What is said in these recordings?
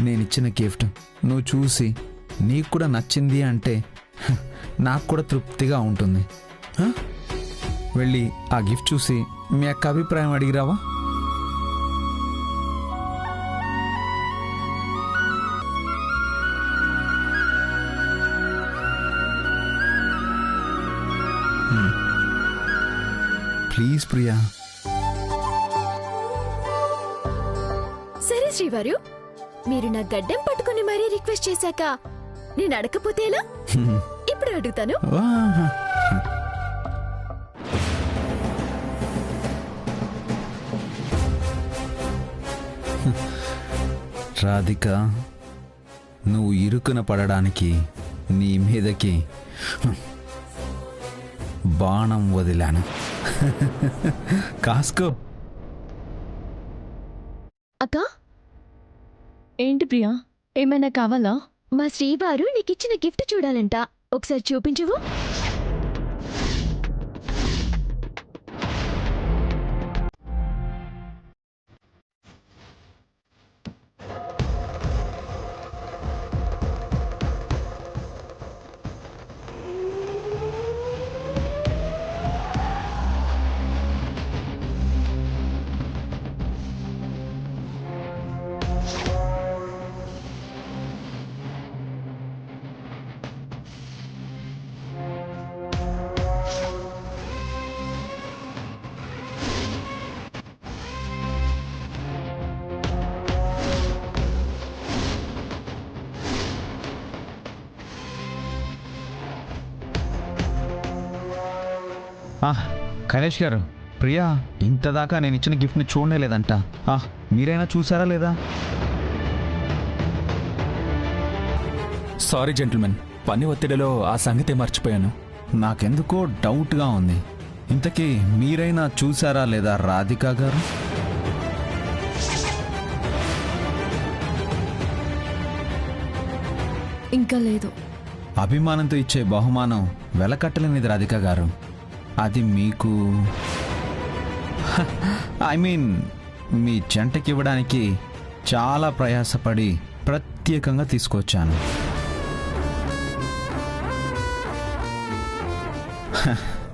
నేనిచ్చిన గిఫ్ట్ నువ్వు చూసి నీకు కూడా నచ్చింది అంటే నాకు కూడా తృప్తిగా ఉంటుంది. వెళ్ళి ఆ గిఫ్ట్ చూసి మీ అక్క అభిప్రాయం అడిగిరావా? ప్లీజ్ ప్రియా. సరే శ్రీవారు, మీరు నా గడ్డం పట్టుకుని మరీ రిక్వెస్ట్ చేశాక నేను అడగకపోతే ఎలా? ఇప్పుడు అడుగుతాను. రాధిక, నువ్వు ఇరుకున పడడానికి నీ మీదకి బాణం వదిలాను. కాస్కో. అక్క, ఏంటి ప్రియా, ఏమైనా కావాలా? మా శ్రీవారు నీకిచ్చిన గిఫ్ట్ చూడాలంట, ఒకసారి చూపించవు? కైలాష్ గారు, ప్రియా ఇంతదాకా నేను ఇచ్చిన గిఫ్ట్ని చూడనే లేదంట. మీరైనా చూసారా లేదా? సారీ జెంటిల్మెన్, పని ఒత్తిడిలో ఆ సంగతి మర్చిపోయాను. నాకెందుకో డౌట్గా ఉంది. ఇంతకీ మీరైనా చూసారా లేదా రాధిక గారు? ఇంకా లేదు. అభిమానంతో ఇచ్చే బహుమానం వెలకట్టలేనిది రాధిక గారు. అది మీకు ఐ మీన్ మీ జంటకి ఇవ్వడానికి చాలా ప్రయాసపడి ప్రత్యేకంగా తీసుకొచ్చాను.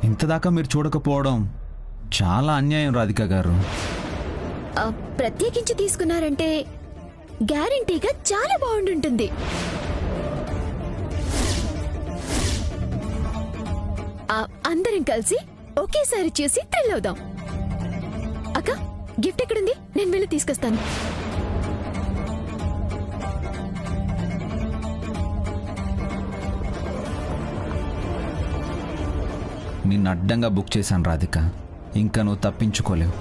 ఇంతదాకా మీరు చూడకపోవడం చాలా అన్యాయం రాధిక గారు. ప్రత్యేకించి తీసుకున్నారంటే గ్యారంటీగా చాలా బాగుంటుంది. అందరం కలిసి ఒకేసారి చూసి థ్రిల్ అవుదాం. అక్క, గిఫ్ట్ ఎక్కడుంది? నేను వెళ్ళి తీసుకొస్తాను. నిన్ను అడ్డంగా బుక్ చేశాను రాధిక, ఇంకా నువ్వు తప్పించుకోలేవు.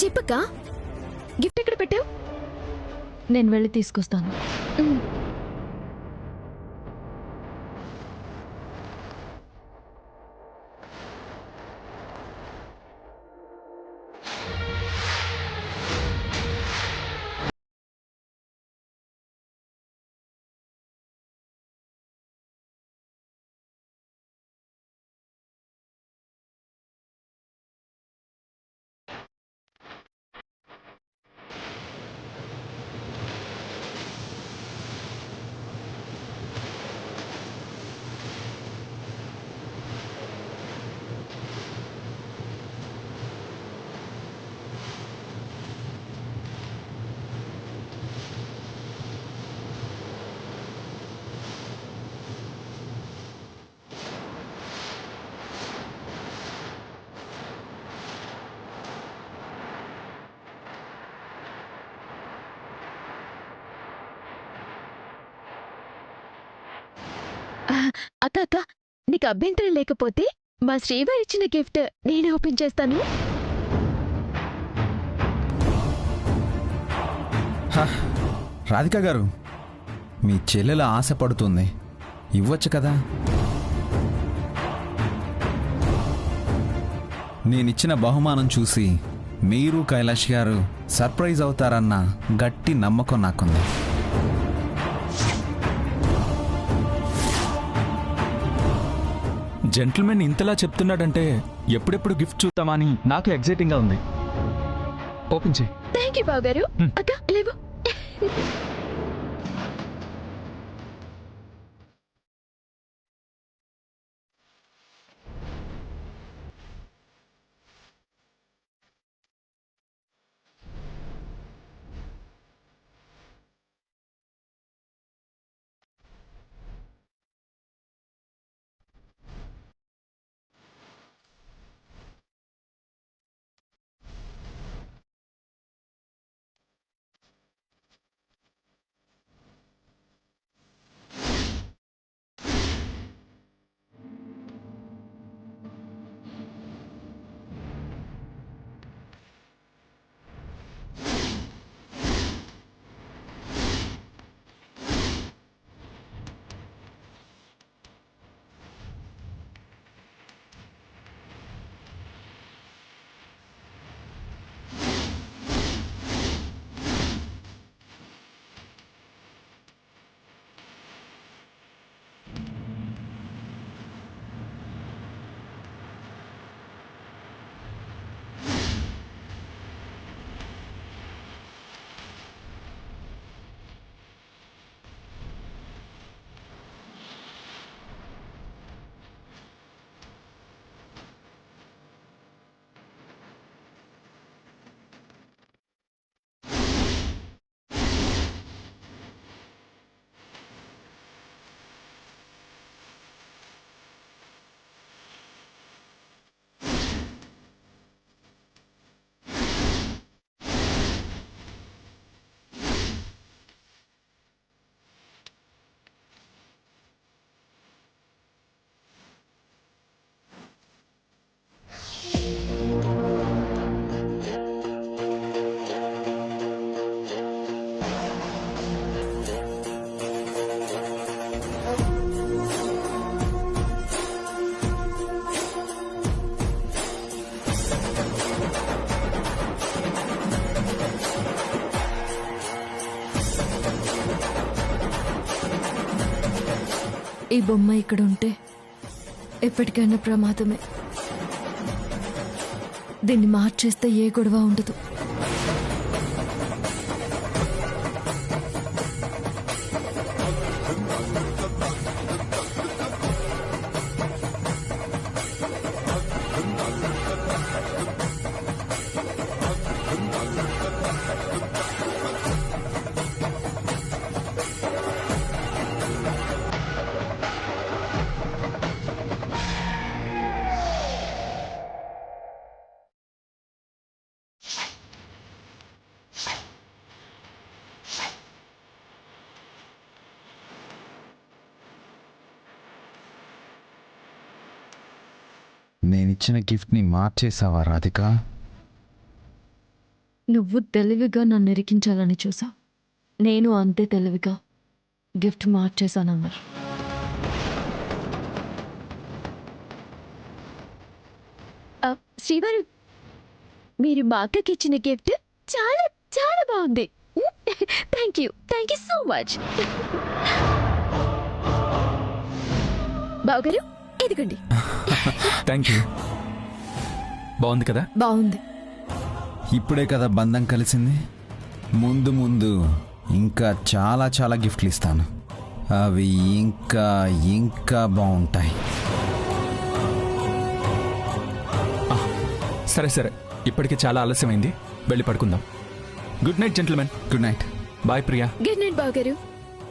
చెప్పక్క, గిఫ్ట్ ఎక్కడ పెట్టావు? నేను వెళ్ళి తీసుకొస్తాను. అక్క అక్క, నీకు అభ్యంతరం లేకపోతే మా శ్రీవారు ఇచ్చిన గిఫ్ట్ నేను ఓపెన్ చేస్తాను. రాధిక గారు, మీ చెల్లెల ఆశపడుతుంది, ఇవ్వచ్చు కదా. నేనిచ్చిన బహుమానం చూసి మీరు కైలాష్ గారు సర్ప్రైజ్ అవుతారన్న గట్టి నమ్మకం నాకుంది. జెంటిల్మెన్ ఇంతలా చెప్తున్నాడంటే ఎప్పుడెప్పుడు గిఫ్ట్ చూద్దామని నాకు ఎగ్జైటింగ్గా ఉంది. ఓపెన్ చేయి. థ్యాంక్ యూ బాబు గారు. అక్క లేవు. ఈ బొమ్మ ఇక్కడ ఉంటే ఎప్పటికైనా ప్రమాదమే. దీన్ని మార్చేస్తే ఏ గొడవ ఉండదు. నేనిచ్చిన గిఫ్ట్ని మార్చేసావా రాధిక? నువ్వు తెలివిగా నన్ను ఇరికించాలని చూసా. నేను అంతే తెలివిగా గిఫ్ట్ మార్చేశాను అమర్. శ్రీవారు, మీరు మా అక్కకి ఇచ్చిన గిఫ్ట్ చాలా చాలా బాగుంది. Thank you so much. బావగారు, ఇదిగోండి. Thank you. బాగుంది కదా? బాగుంది. ఇప్పుడే కదా బంధం కలిసింది. ముందు ముందు ఇంకా చాలా చాలా గిఫ్ట్లు ఇస్తాను. అవి ఇంకా ఇంకా బాగుంటాయి. సరే సరే, ఇప్పటికి చాలా ఆలస్యమైంది, వెళ్ళి పడుకుందాం. Good night gentlemen. Good night. Bye Priya. Good night బావగారు.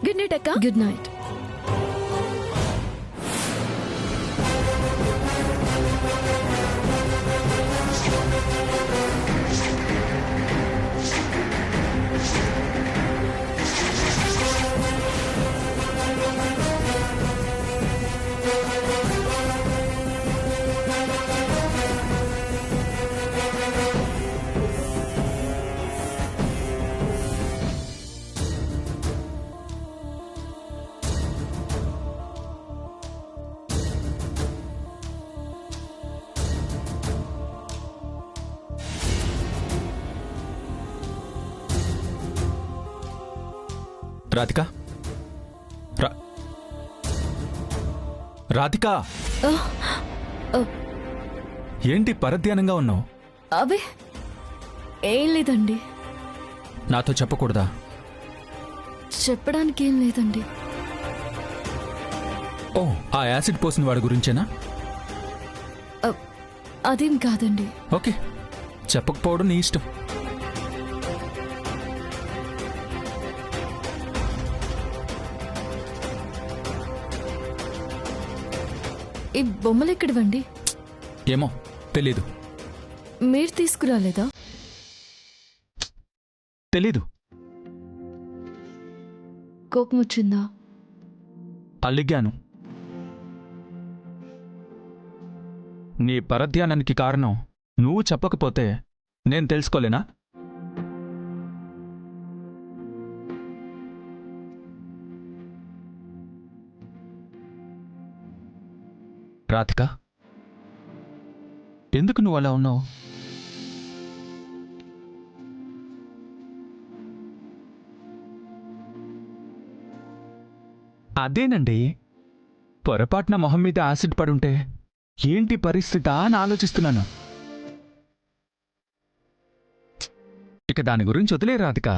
గుడ్ నైట్ అక్క. Good night. రాధిక, రాధిక, ఏంటి పరధ్యానంగా ఉన్నావు? అవే ఏం లేదండి. నాతో చెప్పకూడదా? చెప్పడానికి ఏం లేదండి. ఓ, ఆ యాసిడ్ పోసిన వాడి గురించేనా? అదేం కాదండి. ఓకే, చెప్పకపోవడం నీ ఇష్టం. ఈ బొమ్మలు ఎక్కడివండి? ఏమో తెలీదు. మీరు తీసుకురాలేదా? తెలీదు. కోపం వచ్చిందా? అలిగాను. నీ పరధ్యానానికి కారణం నువ్వు చెప్పకపోతే నేను తెలుసుకోలేనా? రాధిక, ఎందుకు నువ్వు అలా ఉన్నావు? అదేనండి, పొరపాటున మొహం మీద యాసిడ్ పడుంటే ఏంటి పరిస్థితి అని ఆలోచిస్తున్నాను. ఇక దాని గురించి వదిలే రాధిక,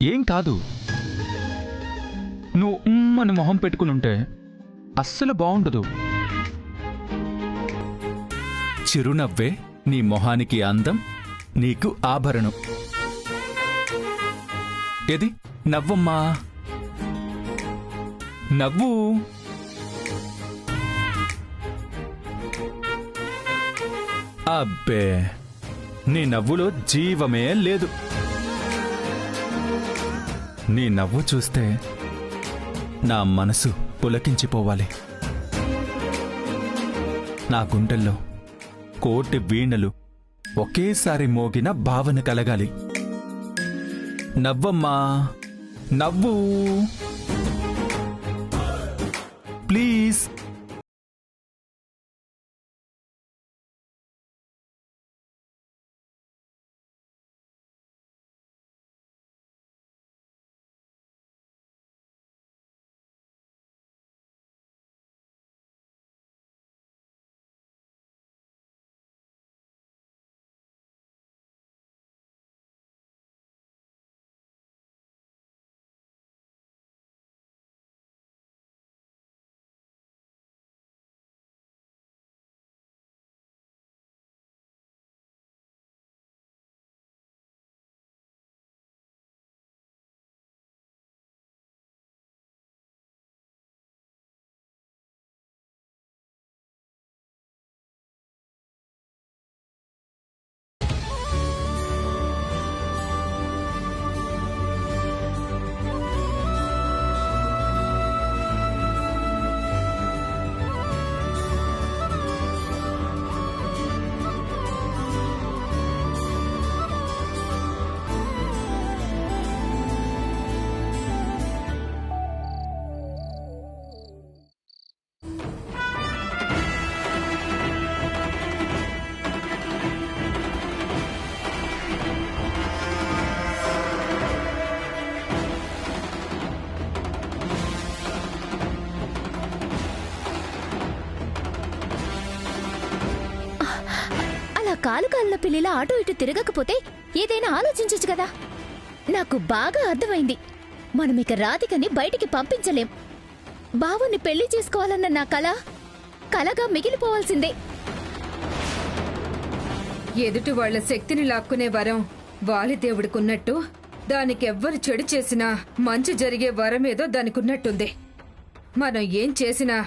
ఏం కాదు. నువ్వు అని మొహం పెట్టుకుని ఉంటే అస్సలు బాగుండదు. చిరునవ్వే నీ మొహానికి అందం, నీకు ఆభరణం. ఏది నవ్వమ్మా, నవ్వు. అబ్బే, నీ నవ్వులో జీవమే లేదు. నీ నవ్వు చూస్తే నా మనసు పులకించిపోవాలి. నా గుండెల్లో కోటి వీణలు ఒకేసారి మోగిన భావన కలగాలి. నవ్వమ్మా, నవ్వు ప్లీజ్. కాలు కాళ్ళ పిల్లిలా అటు ఇటు తిరగకపోతే ఏదైనా ఆలోచించొచ్చు కదా. నాకు బాగా అర్థమైంది, మనం ఇక రాధికని బయటికి పంపించలేం. బావుని పెళ్లి చేసుకోవాలన్న నా కలగా మిగిలిపోవాల్సిందే. ఎదుటి వాళ్ల శక్తిని లాక్కునే వరం వాలిదేవుడికున్నట్టు దానికెవ్వరు చెడు చేసినా మంచి జరిగే వరమేదో దానికున్నట్టుంది. మనం ఏం చేసినా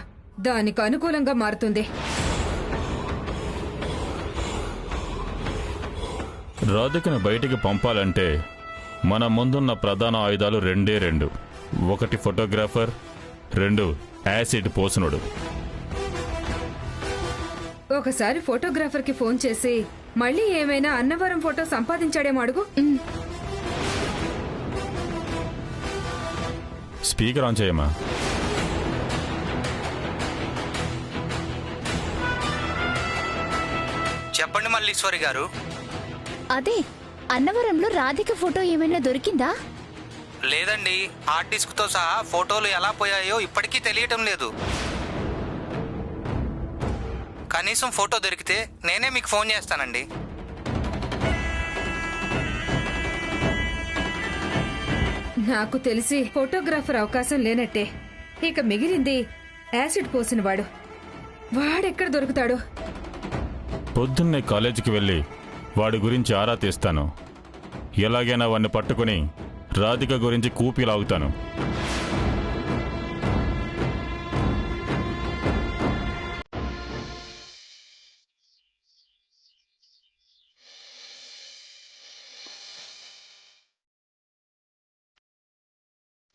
దానికి అనుకూలంగా మారుతుంది. రాధికను బయటికి పంపాలంటే మన ముందున్న ప్రధాన ఆయుధాలు రెండు. ఒకటి ఫోటోగ్రాఫర్, 2 యాసిడ్ పోసనుడు. ఒకసారి ఫోటోగ్రాఫర్కి ఫోన్ చేసి మళ్ళీ ఏమైనా అన్నవరం ఫోటో సంపాదించాడేమో అడుగు. స్పీకర్ ఆన్ చేయమా. చెప్పండి మల్లీశ్వరి గారు. అదే, అన్నవరంలో రాధిక ఫోటో ఏమైనా దొరికిందా? లేదండి, హార్డ్ డిస్క్ తో సహా ఫోటోలు ఎలా పోయాయో ఇప్పటికీ తెలియటం లేదు. కనీసం ఫోటో దొరికితే నేనే మీకు ఫోన్ చేస్తానండి. నాకు తెలిసి ఫోటోగ్రాఫర్ అవకాశం లేనట్టే. ఇక మిగిలింది యాసిడ్ పోసినవాడు. వాడెక్కడ దొరుకుతాడు? పొద్దున్నే కాలేజీకి వెళ్ళి వాడి గురించి ఆరా తీస్తాను. ఎలాగైనా వాడిని పట్టుకుని రాధిక గురించి కూపి లాగుతాను.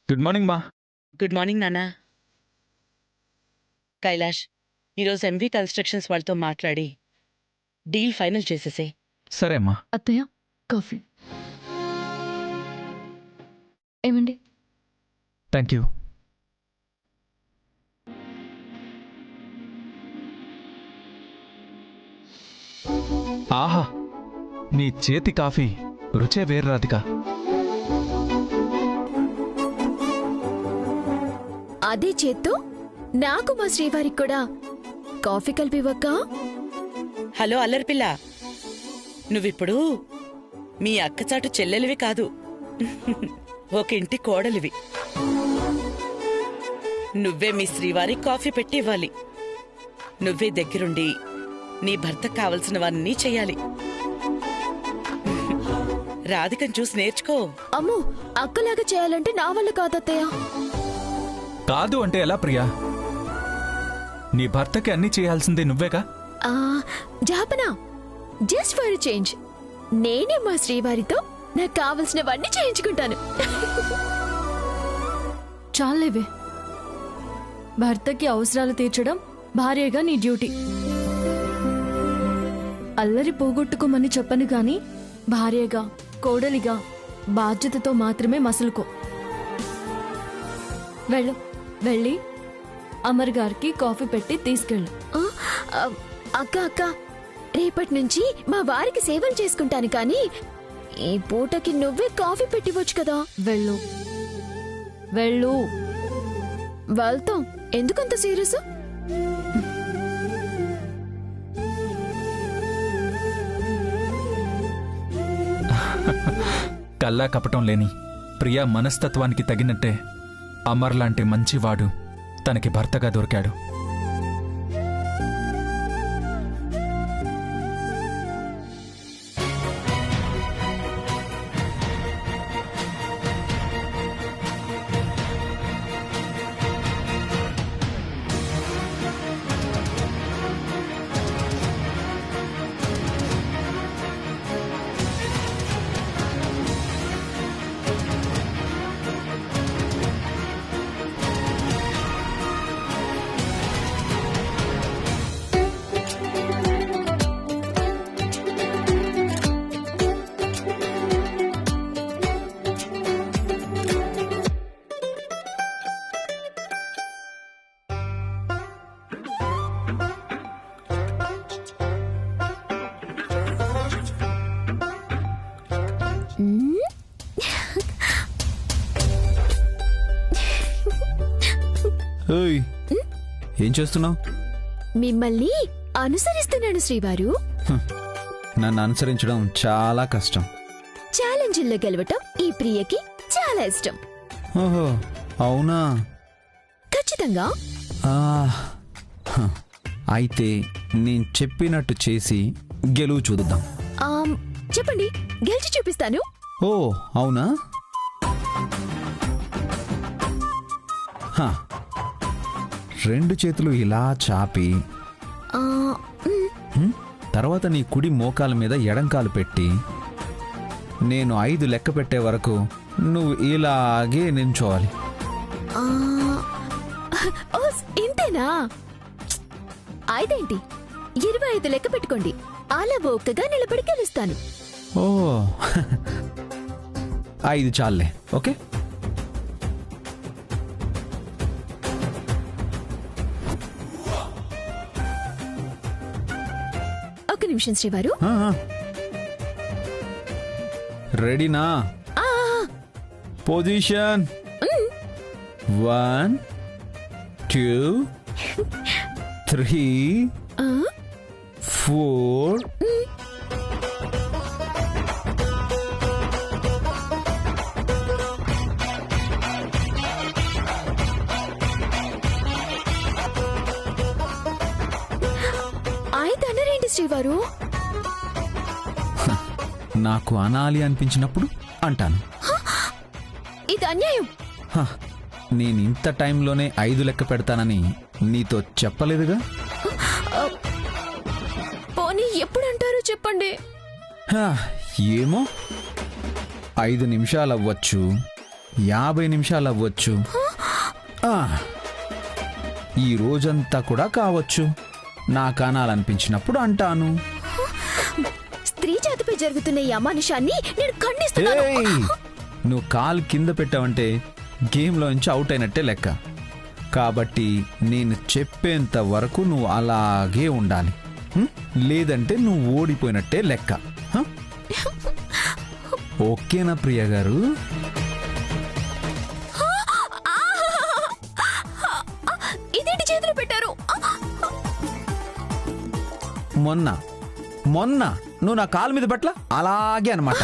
గుడ్ మార్నింగ్ మా. గుడ్ మార్నింగ్ నాన్న. కైలాష్, ఈరోజు ఎంవి కన్స్ట్రక్షన్స్ వాళ్ళతో మాట్లాడి డీల్ ఫైనల్ చేసేసే. సరే అమ్మా. అత్తయ్య, కాఫీ. ఏమండి? Thank you. ఆహా, నీ చేతి కాఫీ రుచే వేరు రాధిక. అదే చేత్తో నాకు మా శ్రీవారికి కూడా కాఫీ కలిపివ్వక్క. హలో అల్లరిపిల్ల, నువ్విప్పుడు మీ అక్కచాటు చెల్లెలివి కాదు, ఒక ఇంటి కోడలివి. నువ్వే మీ శ్రీవారి కాఫీ పెట్టి ఇవ్వాలి. నువ్వే దగ్గరుండి నీ భర్తకు కావలసినవన్నీ చెయ్యాలి. రాధికను చూసి నేర్చుకో. అమ్మో, అక్కలాగా చేయాలంటే నా వల్ల కాదత్తయ్య. కాదు అంటే ఎలా ప్రియా? నీ భర్తకి అన్ని చేయాల్సిందే నువ్వేగా. జాపనా, జస్ట్ ఫర్ చేంజ్ నేనే మా శ్రీవారితో నాకు కావలసినవన్నీ చేయించుకుంటాను. చాలేవే, భర్తకి అవసరాలు తీర్చడం భార్యగా నీ డ్యూటీ. అల్లరి పోగొట్టుకోమని చెప్పను గాని భార్యగా, కోడలిగా బాధ్యతతో మాత్రమే మసులుకో. వెళ్ళు, వెళ్ళి అమర్ గారికి కాఫీ పెట్టి తీసుకెళ్ళు. అక్క అక్క, రేపటి నుంచి మా వారికి సేవలు చేసుకుంటాను, కానీ ఈ పూటకి నువ్వే కాఫీ పెట్టివచ్చు కదా. వెళ్ళు, వెళ్ళు. వెళ్తాం. ఎందుకంత సీరియస్? కల్లా కపటం లేని ప్రియా మనస్తత్వానికి తగినట్టే అమర్ లాంటి మంచివాడు తనకి భర్తగా దొరికాడు. ఏం చేస్తున్నావు? మిమ్మల్ని అనుసరిస్తున్నాను శ్రీవారు. నన్ను అనుసరించడం చాలా కష్టం. ఛాలెంజ్లో గెలవటం ఈ ప్రియకి చాలా ఇష్టం. ఓహో, అవునా? ఖచ్చితంగా. అయితే నేను చెప్పినట్టు చేసి గెలువు చూద్దాం. చెప్పండి, గెలిచి చూపిస్తాను. ఓ అవునా? రెండు చేతులు ఇలా చాపి తర్వాత నీ కుడి మోకాల మీద ఎడంకాలు పెట్టి నేను 5 లెక్క పెట్టే వరకు నువ్వు ఇలాగే నించోవాలి. ఇంతేనా? 5 ఏంటి, 25 లెక్క పెట్టుకోండి. అలా ఒక్కగా నిలబడి గెలుస్తాను. ఓ 5 చాలే. ఓకే, ఒక్క నిమిషం శ్రీవారు. రెడీనా? పొజిషన్ 1 2 3 4. గారు? నాకు అనాలి అనిపించినప్పుడు అంటాను. ఇది అన్యాయం. హ, నేను ఇంత టైంలోనే 5 లెక్క పెడతానని నీతో చెప్పలేదుగా. పోనీ ఎప్పుడంటారో చెప్పండి. హ, ఏమో 5 నిమిషాలు అవ్వచ్చు, 50 నిమిషాలు అవ్వచ్చు, ఈ రోజంతా కూడా కావచ్చు. నాకు అనాలనిపించినప్పుడు అంటాను. స్త్రీ జాతిపై జరుగుతున్న ఈ అమానుషాన్ని నేను ఖండిస్తున్నాను. ఏయ్! నువ్వు కాలు కింద పెట్టావంటే గేమ్లో నుంచి అవుట్ అయినట్టే లెక్క. కాబట్టి నేను చెప్పేంత వరకు నువ్వు అలాగే ఉండాలి. లేదంటే నువ్వు ఓడిపోయినట్టే లెక్క. ఓకేనా ప్రియ గారు? ఇదేంటి చేతులు పెట్టారు? మొన్న నువ్వు నా కాలు మీద పట్ల అలాగే అన్నమాట.